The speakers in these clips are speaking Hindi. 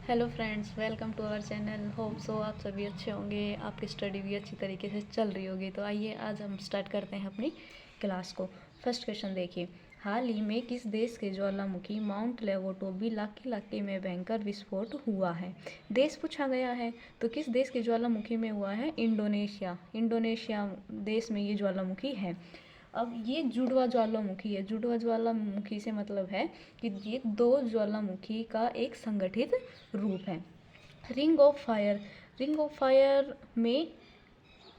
Hello friends, welcome to our channel. Hope so आप सभी अच्छे होंगे, आपकी स्टडी भी अच्छी तरीके से चल रही होगी। तो आइए आज हम स्टार्ट करते हैं अपनी क्लास को। फर्स्ट क्वेश्चन देखिए, हाल ही में किस देश के ज्वालामुखी माउंट लेवोटोबी लाकी में भयंकर विस्फोट हुआ है? देश पूछा गया है, तो किस देश के ज्वालामुखी में हुआ है? इंडोनेशिया देश में ये ज्वालामुखी है। अब ये जुड़वा ज्वालामुखी है। जुड़वा ज्वालामुखी से मतलब है कि ये दो ज्वालामुखी का एक संगठित रूप है। रिंग ऑफ फायर में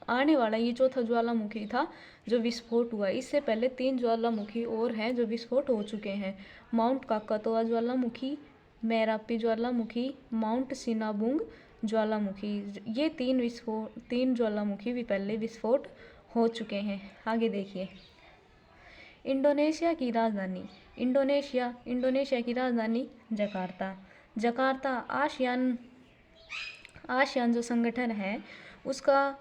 आने वाला ये चौथा ज्वालामुखी था जो विस्फोट हुआ। इससे पहले 3 ज्वालामुखी और हैं जो विस्फोट हो चुके हैं। माउंट काकातोआ ज्वालामुखी, मेरापी ज्वालामुखी, माउंट सिनाबुंग ज्वालामुखी, ये 3 ज्वालामुखी भी पहले विस्फोट हो चुके हैं। आगे देखिए, इंडोनेशिया की राजधानी। इंडोनेशिया की राजधानी जकार्ता। आसियान जो संगठन है उसका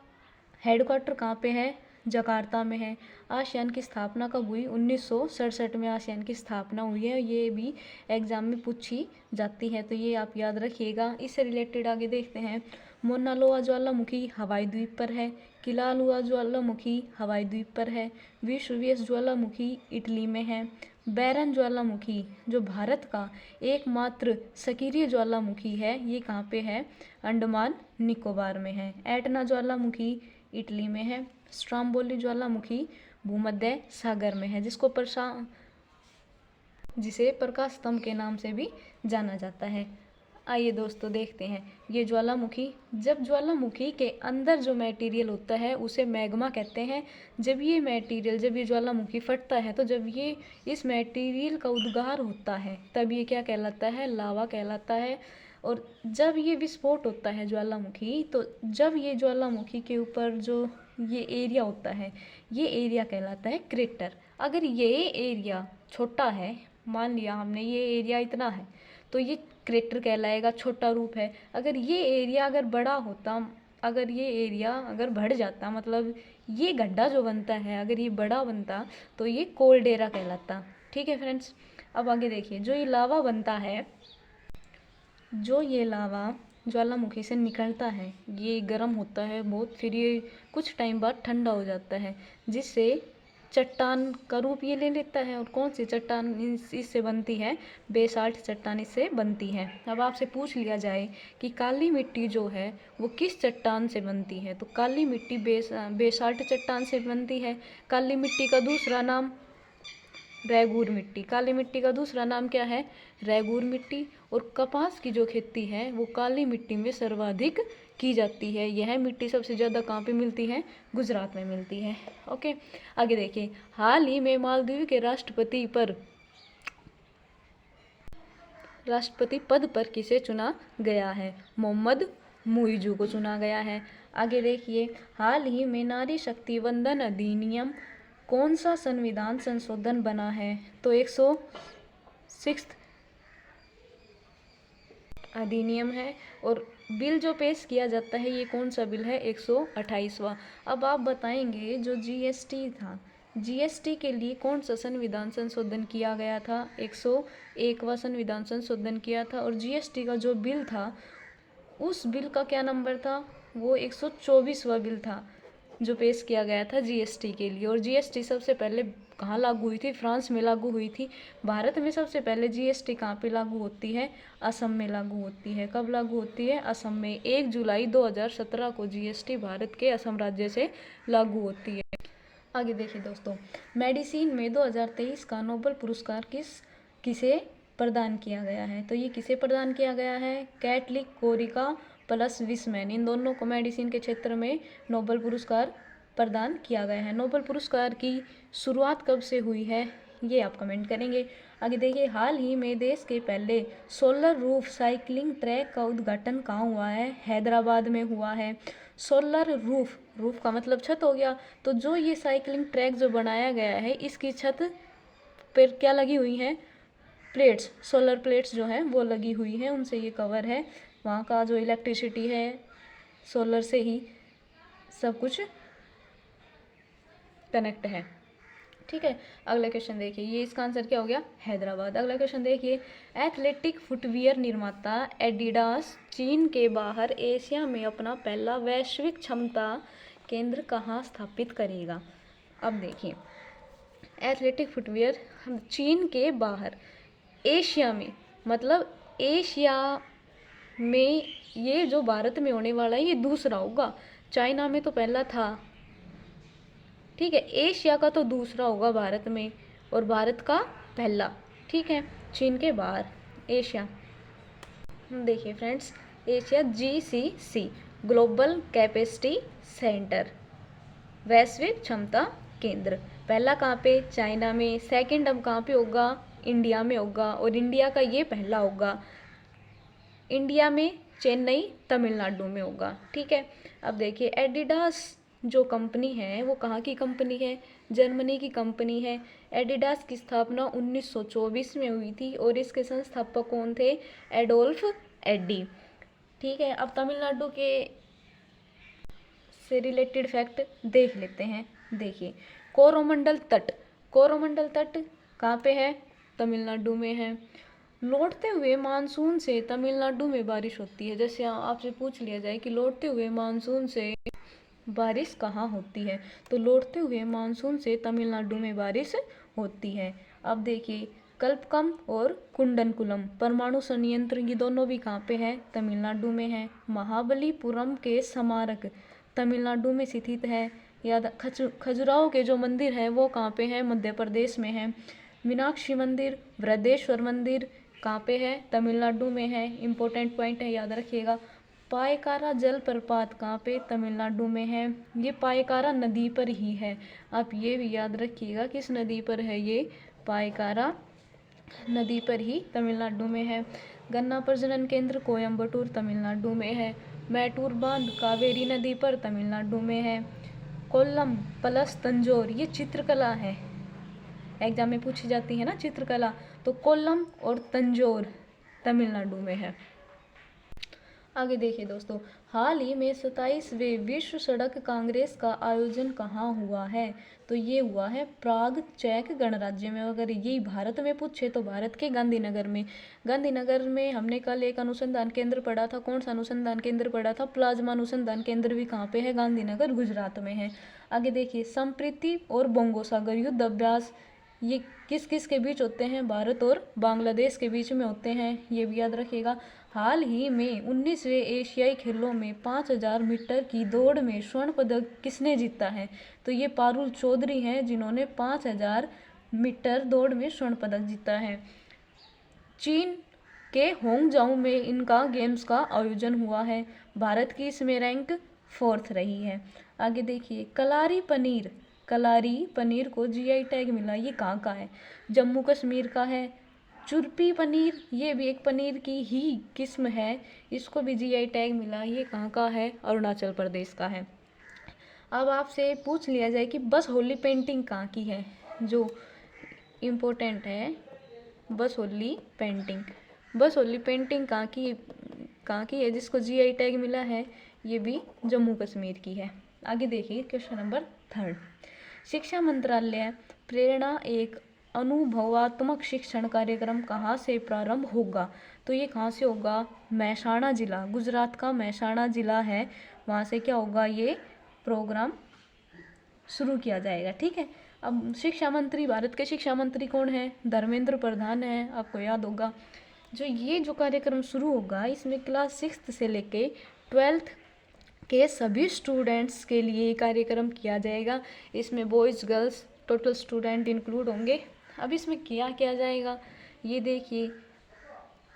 हेडक्वार्टर कहाँ पे है? जकार्ता में है। आसियान की स्थापना कब हुई? 1967 में आसियान की स्थापना हुई है। ये भी एग्जाम में पूछी जाती है, तो ये आप याद रखिएगा। इससे रिलेटेड आगे देखते हैं। मोना लोआ ज्वालामुखी हवाई द्वीप पर है। किलालुआ ज्वालामुखी हवाई द्वीप पर है। विश्ववेश ज्वालामुखी इटली में है। बैरन ज्वालामुखी जो भारत का एकमात्र सक्रिय ज्वालामुखी है, ये कहाँ पे है? अंडमान निकोबार में है। एटना ज्वालामुखी इटली में है। स्ट्राम्बोली ज्वालामुखी भूमध्य सागर में है, जिसे प्रकाश स्तंभ के नाम से भी जाना जाता है। आइए दोस्तों देखते हैं ये ज्वालामुखी। जब ज्वालामुखी के अंदर जो मटेरियल होता है उसे मैग्मा कहते हैं। जब ये ज्वालामुखी फटता है, तो जब ये इस मटेरियल का उद्गार होता है तब ये क्या कहलाता है? लावा कहलाता है। और जब ये विस्फोट होता है ज्वालामुखी, तो जब ये ज्वालामुखी के ऊपर जो ये एरिया होता है, ये एरिया कहलाता है क्रेटर। अगर ये एरिया छोटा है, मान लिया हमने ये एरिया इतना है, तो ये क्रेटर कहलाएगा, छोटा रूप है। अगर ये एरिया बड़ा होता, अगर ये एरिया बढ़ जाता, मतलब ये गड्ढा जो बनता है अगर ये बड़ा बनता, तो ये कोल्डेरा कहलाता। ठीक है फ्रेंड्स, अब आगे देखिए, जो ये लावा ज्वालामुखी से निकलता है, ये गर्म होता है बहुत, फिर ये कुछ टाइम बाद ठंडा हो जाता है, जिससे चट्टान का रूप ये ले लेता है। और कौन सी चट्टान इससे बनती है? बेसाल्ट चट्टान इससे बनती है। अब आपसे पूछ लिया जाए कि काली मिट्टी जो है वो किस चट्टान से बनती है, तो काली मिट्टी बेसाल्ट चट्टान से बनती है। काली मिट्टी का दूसरा नाम रेगूर मिट्टी। काली मिट्टी का दूसरा नाम क्या है? रेगूर मिट्टी। और कपास की जो खेती है वो काली मिट्टी में सर्वाधिक की जाती है। यह मिट्टी सबसे ज़्यादा कहाँ पे मिलती है? गुजरात में मिलती है। ओके, आगे देखिए, हाल ही में मालदीव के राष्ट्रपति पद पर किसे चुना गया है? मोहम्मद मुइजू को चुना गया है। आगे देखिए, हाल ही में नारी शक्ति वंदन अधिनियम कौन सा संविधान संशोधन बना है? तो 106 अधिनियम है। और बिल जो पेश किया जाता है ये कौन सा बिल है? 128वां। अब आप बताएंगे, जो जीएसटी था, जीएसटी के लिए कौन सा संविधान संशोधन किया गया था? 101वां संविधान संशोधन किया था। और जीएसटी का जो बिल था उस बिल का क्या नंबर था? वो 124वां बिल था जो पेश किया गया था जीएसटी के लिए। और जीएसटी सबसे पहले कहाँ लागू हुई थी? फ्रांस में लागू हुई थी। भारत में सबसे पहले जीएसटी कहाँ पे लागू होती है? असम में लागू होती है। कब लागू होती है? असम में 1 जुलाई 2017 को जीएसटी भारत के असम राज्य से लागू होती है। आगे देखिए दोस्तों, मेडिसिन में 2023 का नोबेल पुरस्कार किसे प्रदान किया गया है? तो ये किसे प्रदान किया गया है? कैटलिक कोरिका प्लस विस्मैन, इन दोनों को मेडिसिन के क्षेत्र में नोबेल पुरस्कार प्रदान किया गया है। नोबेल पुरस्कार की शुरुआत कब से हुई है, ये आप कमेंट करेंगे। आगे देखिए, हाल ही में देश के पहले सोलर रूफ साइकिलिंग ट्रैक का उद्घाटन कहाँ हुआ है? हैदराबाद में हुआ है। सोलर रूफ का मतलब छत हो गया। तो जो ये साइकिलिंग ट्रैक जो बनाया गया है, इसकी छत पर क्या लगी हुई है? प्लेट्स, सोलर प्लेट्स जो हैं वो लगी हुई हैं, उनसे ये कवर है। वहाँ का जो इलेक्ट्रिसिटी है सोलर से ही सब कुछ कनेक्ट है। ठीक है। अगला क्वेश्चन देखिए, ये इसका आंसर क्या हो गया, हैदराबाद। अगला क्वेश्चन देखिए, एथलेटिक फुटवियर निर्माता एडिडास चीन के बाहर एशिया में अपना पहला वैश्विक क्षमता केंद्र कहाँ स्थापित करेगा। अब देखिए, एथलेटिक फुटवियर चीन के बाहर एशिया में, मतलब एशिया में ये जो भारत में होने वाला है ये दूसरा होगा। चाइना में तो पहला था, ठीक है। एशिया का तो दूसरा होगा भारत में, और भारत का पहला, ठीक है। चीन के बाहर एशिया। देखिए friends, Asia GCC global capacity centre, वैश्विक क्षमता केंद्र। पहला कहाँ पे, चाइना में। सेकंड अब कहाँ पे होगा, इंडिया में होगा, और इंडिया का ये पहला होगा इंडिया में, चेन्नई तमिलनाडु में होगा, ठीक है। अब देखिए, एडिडास जो कंपनी है वो कहाँ की कंपनी है, जर्मनी की कंपनी है। एडिडास की स्थापना 1924 में हुई थी और इसके संस्थापक कौन थे, एडोल्फ एडी, ठीक है। अब तमिलनाडु के से रिलेटेड फैक्ट देख लेते हैं। देखिए, कोरोमंडल तट, कोरोमंडल तट कहाँ पे है, तमिलनाडु में है। लौटते हुए मानसून से तमिलनाडु में बारिश होती है। जैसे आपसे पूछ लिया जाए कि लौटते हुए मानसून से बारिश कहाँ होती है, तो लौटते हुए मानसून से तमिलनाडु में बारिश होती है। अब देखिए, कल्पकम और कुंडनकुलम परमाणु संयंत्र, ये दोनों भी कहाँ पे है, तमिलनाडु में है। महाबलीपुरम के स्मारक तमिलनाडु में स्थित है। याद, खजुराहो के जो मंदिर है वो कहाँ पे है, मध्य प्रदेश में है। मीनाक्षी मंदिर, वृद्धेश्वर मंदिर कहाँ पे है, तमिलनाडु में है। इम्पोर्टेंट पॉइंट है, याद रखिएगा। पायकारा जलप्रपात कहाँ पे, तमिलनाडु में है। ये पायकारा नदी पर ही है, आप ये भी याद रखिएगा किस नदी पर है ये, पायकारा नदी पर ही तमिलनाडु में है। गन्ना प्रजनन केंद्र कोयम्बटूर तमिलनाडु में है। मैटूर बांध कावेरी नदी पर तमिलनाडु में है। कोल्लम प्लस तंजौर, ये चित्रकला है, एग्जाम में पूछी जाती है ना चित्रकला, तो कोल्लम और तंजौर तमिलनाडु में है। आगे देखिए दोस्तों, हाल ही में 27वें विश्व सड़क कांग्रेस का आयोजन कहाँ हुआ है, तो ये हुआ है प्राग चेक गणराज्य में। अगर यही भारत में पूछे तो भारत के गांधीनगर में। गांधीनगर में हमने कल एक अनुसंधान केंद्र पढ़ा था, कौन सा अनुसंधान केंद्र पढ़ा था, प्लाज्मा अनुसंधान केंद्र भी कहाँ पे है, गांधीनगर गुजरात में है। आगे देखिए, संप्रीति और बंगोसागर युद्ध अभ्यास, ये किस किस के बीच होते हैं, भारत और बांग्लादेश के बीच में होते हैं, ये भी याद रखिएगा। हाल ही में 19वें एशियाई खेलों में 5000 मीटर की दौड़ में स्वर्ण पदक किसने जीता है, तो ये पारुल चौधरी हैं जिन्होंने 5000 मीटर दौड़ में स्वर्ण पदक जीता है। चीन के होंगजाओ में इनका गेम्स का आयोजन हुआ है। भारत की इसमें रैंक 4th रही है। आगे देखिए, कलारी पनीर, कलारी पनीर को GI टैग मिला, ये कहाँ का है, जम्मू कश्मीर का है। चुरपी पनीर, ये भी एक पनीर की ही किस्म है, इसको भी GI टैग मिला, ये कहाँ का है, अरुणाचल प्रदेश का है। अब आपसे पूछ लिया जाए कि बस होली पेंटिंग कहाँ की है, जो इम्पोर्टेंट है, बस होली पेंटिंग, बस होली पेंटिंग कहाँ की है जिसको GI टैग मिला है, ये भी जम्मू कश्मीर की है। आगे देखिए, क्वेश्चन नंबर 3, शिक्षा मंत्रालय प्रेरणा एक अनुभवात्मक शिक्षण कार्यक्रम कहाँ से प्रारंभ होगा, तो ये कहाँ से होगा, महसाणा जिला, गुजरात का महसाणा जिला है, वहाँ से क्या होगा, ये प्रोग्राम शुरू किया जाएगा, ठीक है। अब शिक्षा मंत्री, भारत के शिक्षा मंत्री कौन है, धर्मेंद्र प्रधान है, आपको याद होगा। जो कार्यक्रम शुरू होगा इसमें क्लास 6th से लेके 12th के सभी स्टूडेंट्स के लिए कार्यक्रम किया जाएगा। इसमें boys girls total student include होंगे। अब इसमें क्या किया जाएगा, ये देखिए,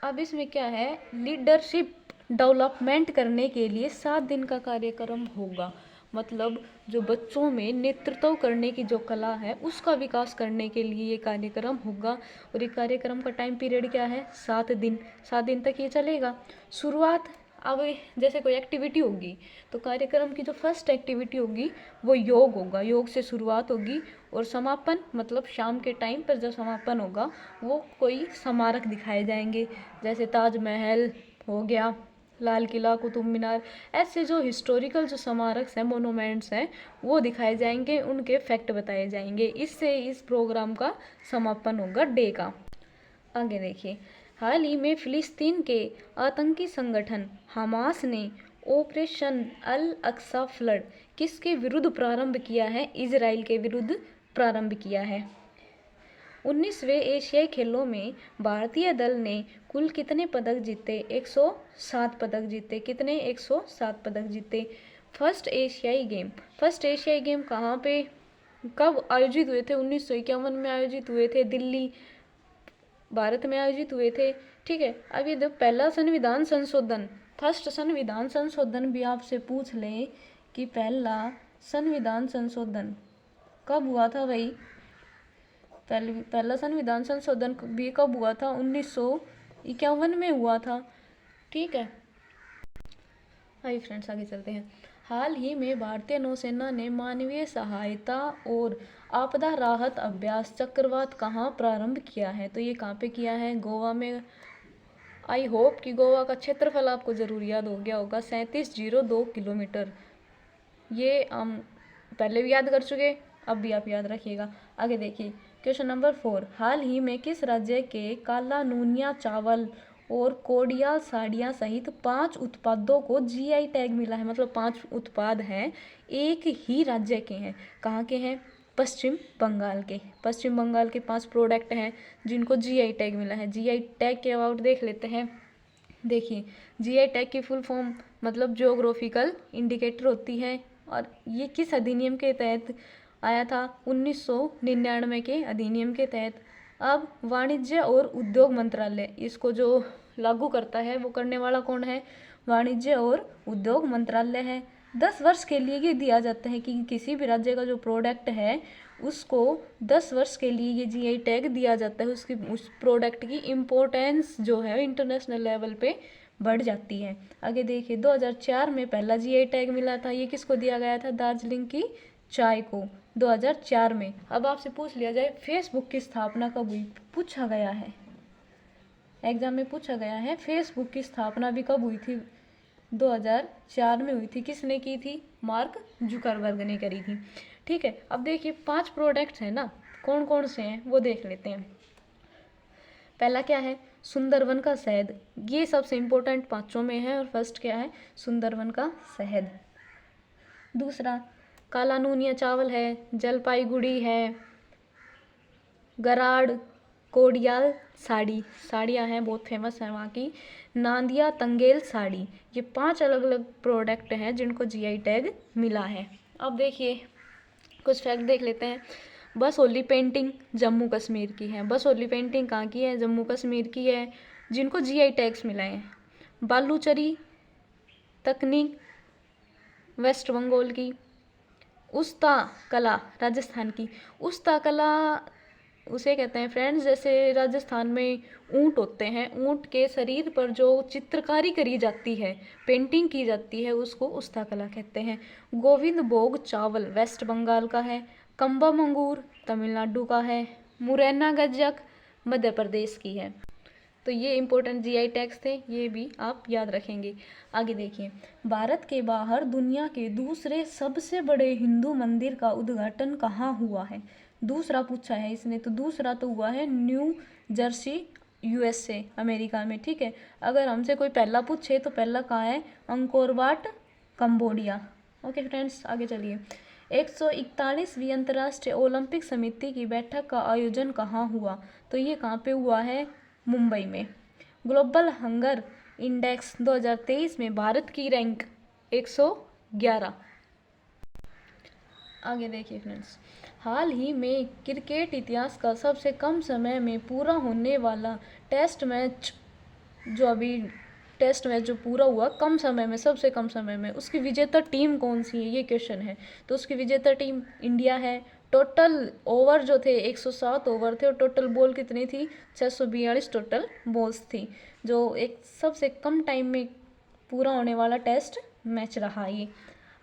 अब इसमें क्या है, लीडरशिप डेवलपमेंट करने के लिए 7 दिन का कार्यक्रम होगा। मतलब जो बच्चों में नेतृत्व करने की जो कला है उसका विकास करने के लिए ये कार्यक्रम होगा। और ये कार्यक्रम का टाइम पीरियड क्या है, 7 दिन, 7 दिन तक ये चलेगा। शुरुआत, अब जैसे कोई एक्टिविटी होगी तो कार्यक्रम की जो फर्स्ट एक्टिविटी होगी वो योग होगा, योग से शुरुआत होगी, और समापन मतलब शाम के टाइम पर जब समापन होगा वो कोई स्मारक दिखाए जाएंगे, जैसे ताजमहल हो गया, लाल किला, कुतुब मीनार, ऐसे जो हिस्टोरिकल जो स्मारक हैं, मोनूमेंट्स हैं, वो दिखाए जाएंगे, उनके फैक्ट बताए जाएंगे। इससे इस प्रोग्राम का समापन होगा डे का। आगे देखिए, हाल ही में फिलिस्तीन के आतंकी संगठन हमास ने ऑपरेशन अल अक्सा फ्लड किसके विरुद्ध प्रारंभ किया है? इजराइल के विरुद्ध प्रारंभ किया है। 19वें एशियाई खेलों में भारतीय दल ने कुल कितने पदक जीते? 107 पदक जीते। कितने? 107 पदक जीते। फर्स्ट एशियाई गेम कहाँ पे कब आयोजित हुए थे? 1951 में आयोजित हुए थे, दिल्ली भारत में आयोजित हुए थे। ठीक है, अब ये पहला संविधान संशोधन, फर्स्ट संविधान संशोधन भी आपसे पूछ ले कि पहला संविधान संशोधन कब हुआ था भाई? पहला संविधान संशोधन भी कब हुआ था? 1951 में हुआ था। ठीक है, आइए फ्रेंड्स आगे चलते हैं। हाल ही में भारतीय नौसेना ने मानवीय सहायता और आपदा राहत अभ्यास चक्रवात कहाँ प्रारंभ किया है? तो ये कहाँ पे किया है? गोवा में। आई होप कि गोवा का क्षेत्रफल आपको ज़रूर याद हो गया होगा, 3702 किलोमीटर। ये हम पहले भी याद कर चुके, अब भी आप याद रखिएगा। आगे देखिए, क्वेश्चन नंबर 4, हाल ही में किस राज्य के काला नूनिया चावल और कोडियाल साड़ियाँ सहित 5 उत्पादों को जीआई टैग मिला है? मतलब 5 उत्पाद हैं, एक ही राज्य के हैं। कहाँ के हैं? पश्चिम बंगाल के। पश्चिम बंगाल के 5 प्रोडक्ट हैं जिनको जीआई टैग मिला है। जीआई टैग के अबाउट देख लेते हैं। देखिए, जीआई टैग की फुल फॉर्म मतलब ज्योग्राफिकल इंडिकेटर होती है, और ये किस अधिनियम के तहत आया था? 1999 के अधिनियम के तहत। अब वाणिज्य और उद्योग मंत्रालय इसको जो लागू करता है, वो करने वाला कौन है? वाणिज्य और उद्योग मंत्रालय है। 10 वर्ष के लिए ये दिया जाता है कि किसी भी राज्य का जो प्रोडक्ट है उसको 10 वर्ष के लिए ये जीआई टैग दिया जाता है। उस प्रोडक्ट की इम्पोर्टेंस जो है इंटरनेशनल लेवल पे बढ़ जाती है। आगे देखिए, 2004 में पहला जीआई टैग मिला था। ये किसको दिया गया था? दार्जिलिंग की चाय को 2004 में। अब आपसे पूछ लिया जाए फेसबुक की स्थापना कब हुई? पूछा गया है, एग्जाम में पूछा गया है, फेसबुक की स्थापना भी कब हुई थी? 2004 में हुई थी। किसने की थी? मार्क जुकरबर्ग ने करी थी। ठीक है, अब देखिए 5 प्रोडक्ट्स हैं ना, कौन कौन से हैं वो देख लेते हैं। पहला क्या है? सुंदरवन का शहद। ये सबसे इम्पोर्टेंट 5 में है, और फर्स्ट क्या है? सुंदरवन का शहद। दूसरा काला नूनिया चावल है, जलपाईगुड़ी है, गराड़, कोडियाल साड़ी, साड़ियाँ हैं बहुत फेमस है वहाँ की, नांदिया तंगेल साड़ी। ये 5 अलग अलग प्रोडक्ट हैं जिनको जीआई टैग मिला है। अब देखिए कुछ फैक्ट देख लेते हैं। बसोली पेंटिंग जम्मू कश्मीर की है। बसोली पेंटिंग कहाँ की है? जम्मू कश्मीर की है, जिनको जीआई टैग्स मिले हैं। बालूचरी तकनीक वेस्ट बंगाल की। उस्ता कला राजस्थान की। उस्ता कला उसे कहते हैं फ्रेंड्स, जैसे राजस्थान में ऊंट होते हैं, ऊंट के शरीर पर जो चित्रकारी करी जाती है, पेंटिंग की जाती है, उसको उस्ता कला कहते हैं। गोविंद भोग चावल वेस्ट बंगाल का है। कम्बम अंगूर तमिलनाडु का है। मुरैना गज्जक मध्य प्रदेश की है। तो ये इंपॉर्टेंट जीआई टैग्स थे, ये भी आप याद रखेंगे। आगे देखिए, भारत के बाहर दुनिया के दूसरे सबसे बड़े हिंदू मंदिर का उद्घाटन कहाँ हुआ है? दूसरा पूछा है इसने, तो दूसरा तो हुआ है न्यू जर्सी यूएसए अमेरिका में। ठीक है, अगर हमसे कोई पहला पूछे तो पहला कहाँ है? Angkor Wat Cambodia. Okay friends, आगे चलिए। 141वीं अंतर्राष्ट्रीय ओलंपिक समिति की बैठक का आयोजन कहाँ हुआ? तो ये कहाँ पे हुआ है? मुंबई में। ग्लोबल हंगर इंडेक्स 2023 में भारत की रैंक 111। आगे देखिए फ्रेंड्स, हाल ही में क्रिकेट इतिहास का सबसे कम समय में पूरा होने वाला टेस्ट मैच जो पूरा हुआ कम समय में, सबसे कम समय में, उसकी विजेता टीम कौन सी है? ये क्वेश्चन है। तो उसकी विजेता टीम इंडिया है। टोटल ओवर जो थे 107 ओवर थे, और टोटल बॉल कितनी थी? 642 टोटल बॉल्स थी, जो एक सबसे कम टाइम में पूरा होने वाला टेस्ट मैच रहा ये।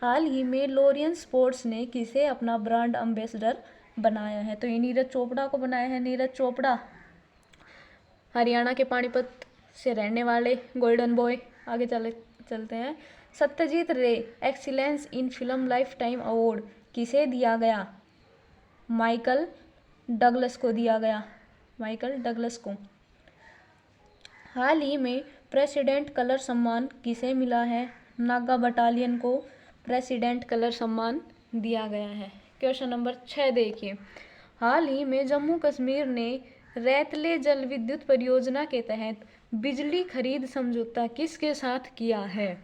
हाल ही में लोरियन स्पोर्ट्स ने किसे अपना ब्रांड एम्बेसडर बनाया है? तो ये नीरज चोपड़ा को बनाया है। नीरज चोपड़ा हरियाणा के पानीपत से रहने वाले गोल्डन बॉय। आगे चलते हैं। सत्यजीत रे excellence in film life time award किसे दिया गया? माइकल डगलस को दिया गया, माइकल डगलस को। हाल ही में प्रेसिडेंट कलर सम्मान किसे मिला है? नागा बटालियन को प्रेसिडेंट कलर सम्मान दिया गया है। क्वेश्चन नंबर 6 देखिए। हाल ही में जम्मू कश्मीर ने रैतले जल विद्युत परियोजना के तहत बिजली खरीद समझौता किसके साथ किया है?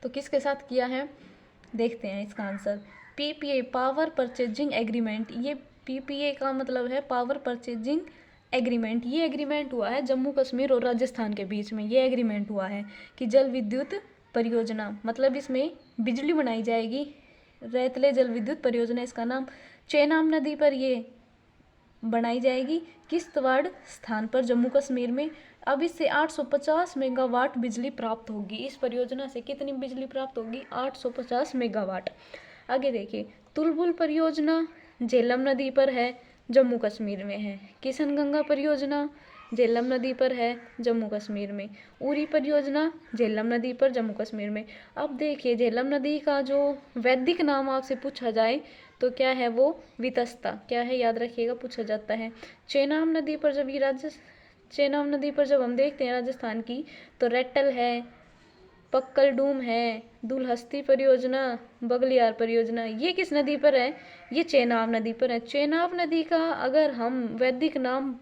तो किसके साथ किया है देखते हैं इसका answer. PPA power purchasing agreement. ये पीपीए का मतलब है पावर परचेजिंग एग्रीमेंट। ये एग्रीमेंट हुआ है जम्मू कश्मीर और राजस्थान के बीच में। ये एग्रीमेंट हुआ है कि जल विद्युत परियोजना, मतलब इसमें बिजली बनाई जाएगी। रैतले जल विद्युत परियोजना इसका नाम। चेनाब नदी पर ये बनाई जाएगी किश्तवाड़ स्थान पर जम्मू कश्मीर में। अब इससे 850 मेगावाट बिजली प्राप्त होगी। इस परियोजना से कितनी बिजली प्राप्त होगी? 850 मेगावाट। आगे देखिए। तुलबुल परियोजना झेलम नदी पर है, जम्मू कश्मीर में है। किशनगंगा परियोजना झेलम नदी पर है, जम्मू कश्मीर में। उरी परियोजना झेलम नदी पर, जम्मू कश्मीर में। अब देखिए झेलम नदी का जो वैदिक नाम आपसे पूछा जाए तो क्या है वो? वितस्ता। क्या है याद रखिएगा, पूछा जाता है। चेनाब नदी पर जब हम देखते हैं राजस्थान की तो रेटल है, पक्कल डूम है, दुलहस्ती परियोजना, बगलियार परियोजना। ये किस नदी पर है? ये चेनाब नदी पर है। चेनाब नदी का अगर हम वैदिक नाम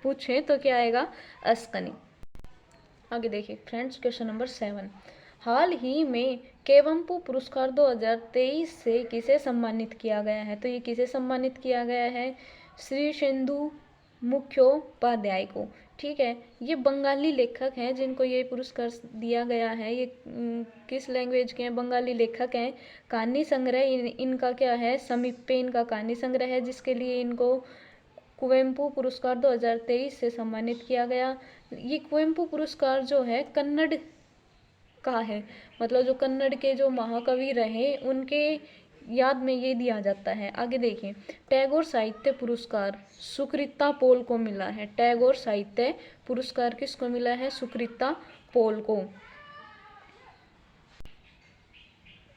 पूछें तो क्या आएगा? अस्कनी। आगे देखिए फ्रेंड्स। Question number 7। हाल ही में केवंपु पुरस्कार 2023 से किसे सम्मानित किया गया है? तो ये किसे सम्मानित किया गया है? श्री शेंदु मुखोपाध्याय को। ठीक है। ये बंगाली लेखक हैं जिनको ये पुरस्कार दिया गया है। ये किस लैंग्वेज के हैं? बंगाली लेखक हैं। कहानी संग्रह इनका क्या है? समीपे इनका कहानी संग्रह है, जिसके लिए इनको कुवेम्पु पुरस्कार 2023 से सम्मानित किया गया। ये कुवेम्पु पुरस्कार जो है कन्नड़ का है, मतलब जो कन्नड़ के जो महाकवि रहे उनके याद में ये दिया जाता है। आगे देखिए। टैगोर साहित्य पुरस्कार सुकृता पॉल को मिला है। टैगोर साहित्य पुरस्कार किसको मिला है? सुकृता पॉल को।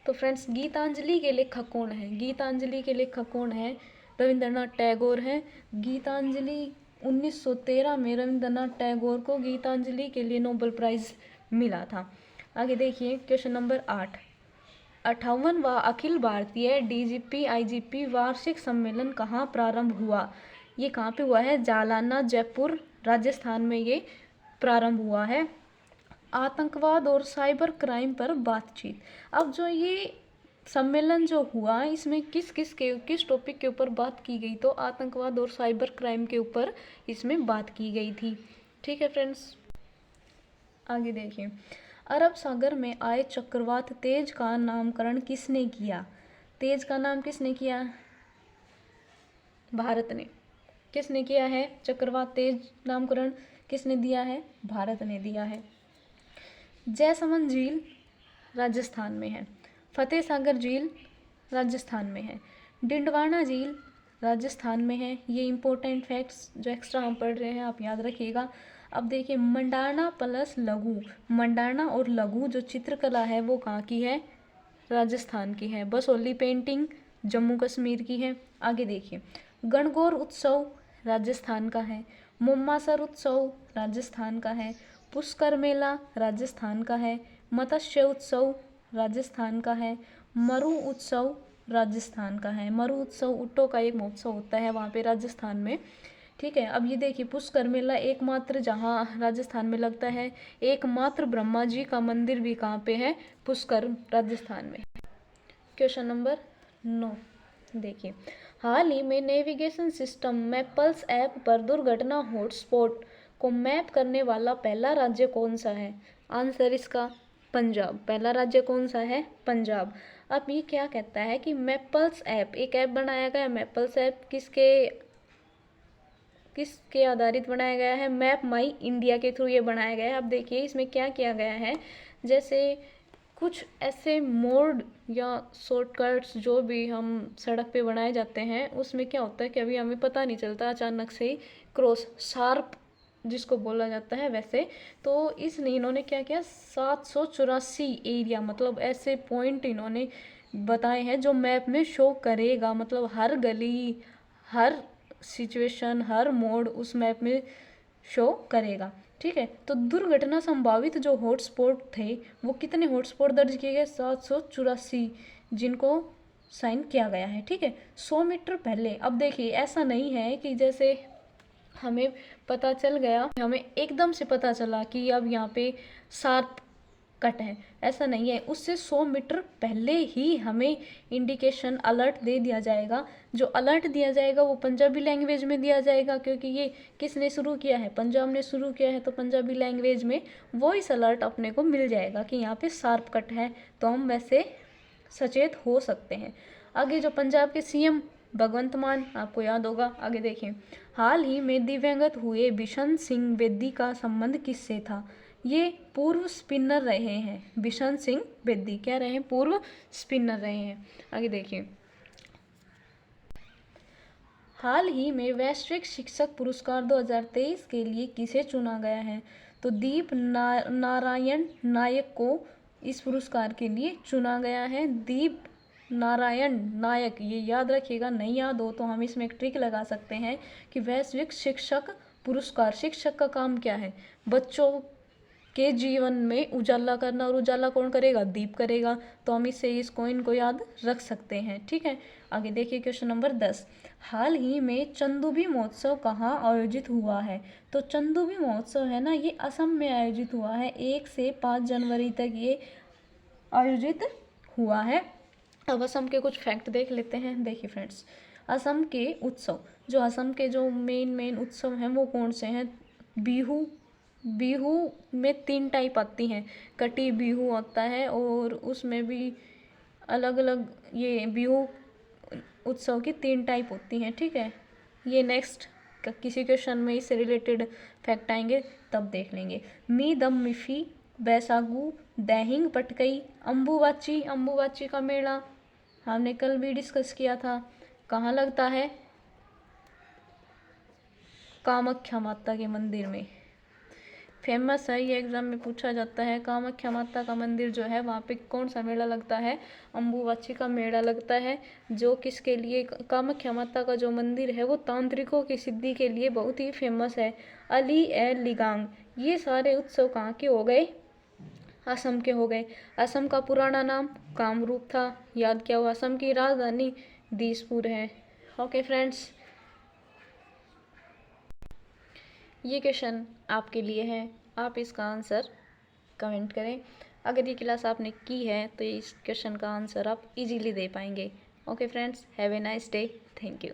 तो फ्रेंड्स गीतांजलि के लेखक कौन है? गीतांजलि के लेखक कौन है? रविंद्रनाथ टैगोर हैं। गीतांजलि 1913 में रविंद्रनाथ टैगोर को गीतांजलि के लिए नोबेल प्राइज मिला था। आगे देखिए। Question number 8। 58वां Akhil Bharatiya DGP IGP वार्षिक सम्मेलन कहाँ प्रारंभ हुआ? ये कहाँ पे हुआ है? जालना, जयपुर, राजस्थान में ये प्रारंभ हुआ है। आतंकवाद और साइबर क्राइम पर बातचीत। अब जो ये सम्मेलन जो हुआ इसमें किस टॉपिक के ऊपर बात की गई? तो आतंकवाद और साइबर क्राइम के ऊपर इसमें बात की गई थी। ठीक है फ्रेंड्स। आगे देखिए। अरब सागर में आए चक्रवात तेज का नामकरण किसने किया? तेज का नाम किसने किया? भारत ने। किसने किया है? चक्रवात तेज नामकरण किसने दिया है? भारत ने दिया है। जैसमंद झील राजस्थान में है। फतेह सागर झील राजस्थान में है। डिंडवाना झील राजस्थान में है। ये इंपॉर्टेंट फैक्ट्स जो एक्स्ट्रा हम पढ़ रहे हैं आप याद रखिएगा। अब देखिए मंडाना प्लस लघु। मंडाना और लघु जो चित्रकला है वो कहाँ की है? राजस्थान की है। बसोली पेंटिंग जम्मू कश्मीर की है। आगे देखिए। गणगौर उत्सव राजस्थान का है। मुम्मासर उत्सव राजस्थान का है। पुष्कर मेला राजस्थान का है। मत्स्य उत्सव राजस्थान का है। मरु उत्सव राजस्थान का है। मरु उत्सव ऊँटों का एक महोत्सव होता है वहाँ पे राजस्थान में। ठीक है। अब ये देखिए पुष्कर मेला एकमात्र जहाँ राजस्थान में लगता है। एकमात्र ब्रह्मा जी का मंदिर भी कहाँ पे है? पुष्कर, राजस्थान में। क्वेश्चन नंबर 9 देखिए। हाल ही में नेविगेशन सिस्टम मैपल्स ऐप पर दुर्घटना हॉटस्पॉट को मैप करने वाला पहला राज्य कौन सा है? आंसर इसका पंजाब। पहला राज्य कौन सा है? पंजाब। अब ये क्या कहता है कि मैपल्स ऐप, एक ऐप बनाया गया। मैपल्स ऐप किसके आधारित बनाया गया है? मैप माई इंडिया के थ्रू ये बनाया गया है। अब देखिए इसमें क्या किया गया है, जैसे कुछ ऐसे मोड या शॉर्टकट्स जो भी हम सड़क पे बनाए जाते हैं उसमें क्या होता है कि अभी हमें पता नहीं चलता, अचानक से क्रॉस शार्प जिसको बोला जाता है वैसे। तो इसलिए इन्होंने क्या किया, 784 एरिया मतलब ऐसे पॉइंट इन्होंने बताए हैं जो मैप में शो करेगा, मतलब हर गली, हर सिचुएशन, हर मोड उस मैप में शो करेगा। ठीक है, तो दुर्घटना संभावित जो हॉटस्पॉट थे वो कितने हॉटस्पॉट दर्ज किए गए, 784, जिनको साइन किया गया है। ठीक है, 100 मीटर पहले। अब देखिए ऐसा नहीं है कि जैसे हमें पता चल गया, हमें एकदम से पता चला कि अब यहाँ पे शार्प कट है, ऐसा नहीं है। उससे 100 मीटर पहले ही हमें इंडिकेशन अलर्ट दे दिया जाएगा। जो अलर्ट दिया जाएगा वो पंजाबी लैंग्वेज में दिया जाएगा, क्योंकि ये किसने शुरू किया है, पंजाब ने शुरू किया है, तो पंजाबी लैंग्वेज में वॉइस अलर्ट अपने को मिल जाएगा कि यहाँ पे शार्प कट है, तो हम वैसे सचेत हो सकते हैं। आगे जो पंजाब के सीएम भगवंत मान, आपको याद होगा, आगे देखें। हाल ही में दिवंगत हुए बिशन सिंह बेदी का संबंध किससे था? ये पूर्व स्पिनर रहे हैं। बिशन सिंह बेदी क्या रहे हैं, पूर्व स्पिनर रहे हैं। आगे देखिए, हाल ही में वैश्विक शिक्षक पुरस्कार 2023 के लिए किसे चुना गया है? तो दीप नारायण नायक को इस पुरस्कार के लिए चुना गया है। दीप नारायण नायक, ये याद रखिएगा, नहीं याद हो तो हम इसमें एक ट्रिक लगा सकते हैं कि वैश्विक शिक्षक पुरस्कार, शिक्षक का काम क्या है, बच्चों के जीवन में उजाला करना, और उजाला कौन करेगा, दीप करेगा, तो हम इससे इस कॉइन को याद रख सकते हैं। ठीक है, आगे देखिए क्वेश्चन नंबर 10। हाल ही में चंदूबी महोत्सव कहाँ आयोजित हुआ है? तो चंदूबी महोत्सव है ना, ये असम में आयोजित हुआ है। 1 से 5 जनवरी तक ये आयोजित हुआ है। अब असम के कुछ फैक्ट देख लेते हैं। देखिए फ्रेंड्स, असम के उत्सव, जो असम के जो मेन उत्सव हैं वो कौन से हैं? बिहू, बिहू में 3 टाइप आती हैं। कटी बिहू आता है, और उसमें भी अलग अलग ये बिहू उत्सव की 3 टाइप होती हैं। ठीक है, ये नेक्स्ट किसी क्वेश्चन में इससे रिलेटेड फैक्ट आएंगे तब देख लेंगे। मी दम मिफी, बैसागु, दैहिंग पटकई, अम्बुबाची, अम्बुबाची का मेला हमने कल भी डिस्कस किया था, कहाँ लगता है? कामाख्या माता के मंदिर में। फेमस है, ये एग्जाम में पूछा जाता है। कामाख्या माता का मंदिर जो है वहाँ पे कौन सा मेला लगता है? अम्बुबाची का मेला लगता है। जो किसके लिए? कामाख्या माता का जो मंदिर है वो तांत्रिकों की सिद्धि के लिए बहुत ही फेमस है। अली ए लिगांग, ये सारे उत्सव कहाँ के हो गए? असम के हो गए। असम का पुराना नाम कामरूप था, याद किया हुआ। असम की राजधानी दिसपुर है। ओके फ्रेंड्स, ये क्वेश्चन आपके लिए है, आप इसका आंसर कमेंट करें। अगर ये क्लास आपने की है तो इस क्वेश्चन का आंसर आप इजीली दे पाएंगे। Okay friends, have a nice day, thank you.